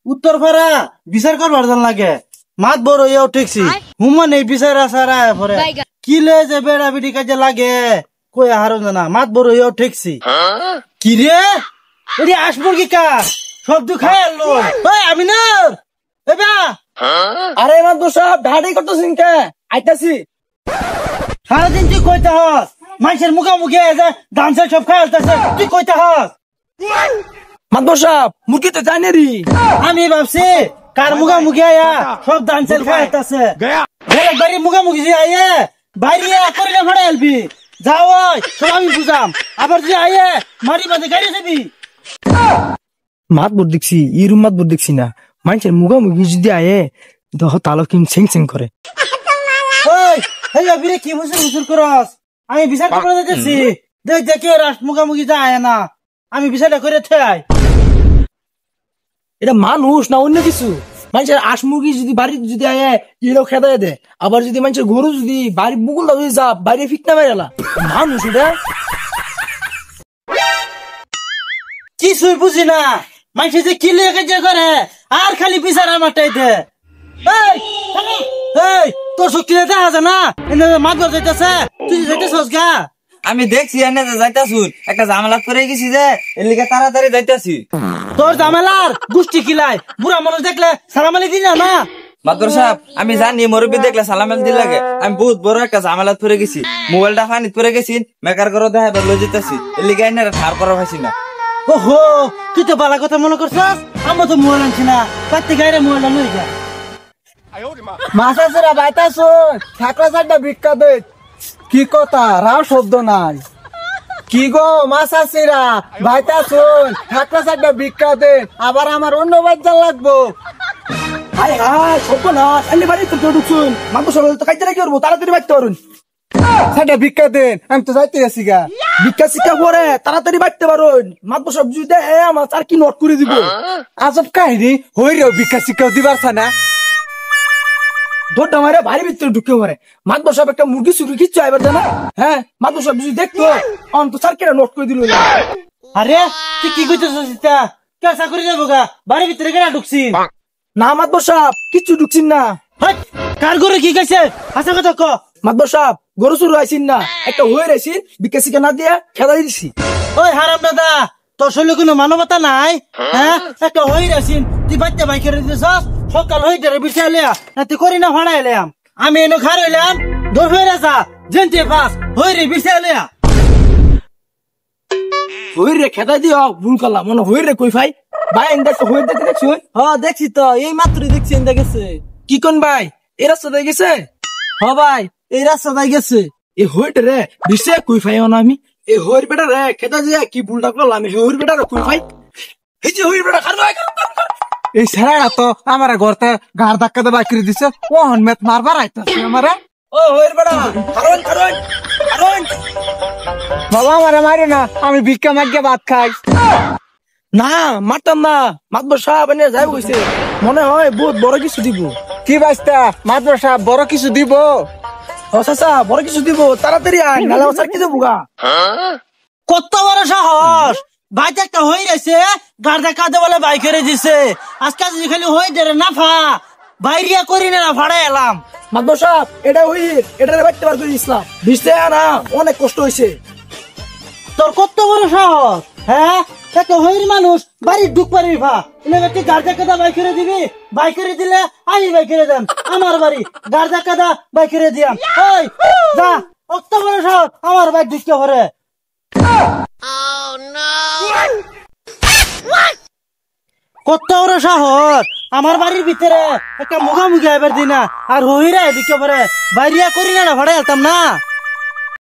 উত্তর ফারা বিচার করবার জান লাগে মাত বড় ইয়েও ঠেকছি হুমান এই বিচার আসারা পরে কি লে যে বেড়া বিড়ি কাজে লাগে কই হারো জানা মাত বড় ইয়েও ঠেকছি কি রে এটি আসবর কি কা সব দু খাই আলো আমি না এবা আরে মাত বসাব ঢাড়ি করতেছিস কে আইতাছি সারাদিন তুই কইতে হস মানুষের মুখামুখি যে ডান্সের সব খাই আলতেছে তুই কইতে হস মাত বসাব মুরগি তো জানি রি আমি ভাবছি কার মুখামুখি আয়া সব ডান্সের খাই আলতেছে বেলেগ বাড়ি মুখামুখি যে আয়ে বাইরে করিলে ভাড়া আলবি যাও সব আমি বুঝাম আবার যে আয়ে মারি বাদে গাড়ি যাবি মাত বর দেখছি ইরুম মাত বর দেখছি না মানুষের মুখামুখি যদি আয়ে দেহ তালো কিম সিং সিং করে ওই এই আবিরে কি মুসুর করস আমি বিচার করে দিতেছি দেখ দেখে রাস মুখামুখি যায় না আমি বিচারটা করে থাই এটা মানুষ না অন্য কিছু মানুষের আশ মুরগি যদি বাড়ি যদি আয়ে এটাও খেদাই দেয় আবার যদি মানুষের গরু যদি বাড়ি বুকুলটা যদি যা বাইরে ফিট না মেরেলা মানুষ এটা কিছুই বুঝি না মানুষ যে কি লেগে যে করে আর খালি বিচার আমারটাইতে এই তোর শক্তি দেখা যায় না এনে মাছ যাইতেছে তুই যাইতেছস গা আমি দেখছি এনে যাইতাছুন একটা ঝামেলা করে গেছি যে এর লিগে তাড়াতাড়ি যাইতাছি তোর ঝামেলার গুষ্টি কিলাই বুড়া মানুষ দেখলে সালামালি দিন না মাদর সাহেব আমি জানি মুরব্বি দেখলে সালাম দিল লাগে আমি বহুত বড় একটা ঝামেলা পড়ে গেছি মোবাইলটা পানিতে পড়ে গেছি মেকার করে দেখাইবার লই যেতেছি এর লিগে এনে ঠার করা পাইছি না ওহো তুই তো বালা কথা মনে করছস আমি তো মোবাইল আনছি না পাতি গাইরে মোবাইল লই যা মাসাসেরা বাইতাছো ঠাকরা চারটা ভিক্ষা দে কি কথা রাও শব্দ নাই কি গো মাসাসেরা বাইতাছো ঠাকরা চারটা ভিক্ষা দে আবার আমার অন্য বাচ্চা লাগবো হাই হাই শব্দ না খালি বাড়ি তো ঢুকছুন মাত্র সবাই তো খাইতে রাখি করবো তাড়াতাড়ি বাড়তে পারুন সেটা ভিক্ষা দেন আমি তো যাইতে আছি গা ভিক্ষা শিক্ষা পরে তাড়াতাড়ি বাড়তে পারুন মাত্র সব যদি আমার আর কি নোট করে দিব আজব কাহিনী হই রে ভিক্ষা শিক্ষা দিবার না দৌড়টা মারে বাড়ির ভিতরে ঢুকে পড়ে মাত্র সব একটা মুরগি সুরগি কিচ্ছু আইবার জানা হ্যাঁ মাত্র সব যদি দেখতো অন্ত স্যার কেন নোট করে দিল আরে তুই কি কইতেছস এটা কে চাকরি যাবো গা বাড়ির ভিতরে কেন ঢুকছি না মাত্র সাহেব কিচ্ছু ঢুকছিন না কার ঘরে কি গেছে আসা কথা ক মাত্র সাহেব গরু চুরু আইসিন না একটা হয়ে রয়েছি ভিক্ষা শিক্ষা না দিয়ে খেলা দিছি ওই হারাম দাদা তোর শরীরে কোনো মানবতা নাই হ্যাঁ একটা হয়ে আছিস তুই বাচ্চা ভাই করে দিতেছস সকাল হইতে বিছাই লিয়া না তুই করি না ভাড়া এলাম আমি এনে খার হইলাম দৌড় হয়ে রাখা জেনতে পাস হই রে বিছাই লিয়া হই রে খেতা দিও ভুল করলাম মনে হই রে কই ভাই ভাই এন্ডা তো হই দেখতে দেখছুন হ্যাঁ দেখছি তো এই মাত্রই দেখছি এন্ডা গেছে কি কোন ভাই এই রাস্তা গেছে হ্যাঁ ভাই এই রাস্তায় গেছে এই হইটা রে বিশে কই ভাই না আমি এই হইর বেটা রে খেতা দিয়ে কি ভুলটা করলাম এই হইর বেটা রে কই ভাই এই যে হইর বেটা খার ভাই এই সারা তো আমার ঘরতে গার ধাক্কা দিয়ে বাইরে দিছে ও হনমেত মারবার আইতাছে আমারে ও হইর বেটা কারণ কারণ কারণ বাবা আমারে মারে না আমি ভিক্ষা মাগিয়ে ভাত খাই না মারতাম না মাতবর সাহেব এনে যাই কইছে মনে হয় বহুত বড় কিছু দিব কি বাস্তা মাতবর সাহেব বড় কিছু দিব ও চাচা বড় কিছু দিব তাড়াতাড়ি আয় নালে ওসার কি দেবো গা কত বড় সাহস বাইতে একটা হয়ে গেছে গাড়দা কাঁদে বলে বাই করে দিছে আজকে যদি খালি হয়ে দেরে না ফা বাইরিয়া করি না ভাড়া এলাম মাতবর সাহেব এটা হই এটা বাইতে পারতো ইসলাম বুঝতে না অনেক কষ্ট হয়েছে তোর কত বড় সাহস হ্যাঁ একটা হইর মানুষ বাড়ি ঢুক পারবি ভা এনে তুই গাড়দা কাদা বাই করে দিবি বাই করে দিলে আমি বাই করে দেন আমার বাড়ি গাড়দা কাদা বাই করে দিয়াম ওই যা কত বড় সাহস আমার বাইক ঢুকতে পারে কত বড় সাহস আমার বাড়ির ভিতরে একটা মুখামুখি আইবার দিনা আর হইরা ঢুকতে পারে বাইরিয়া করি না ভাড়া এলতাম না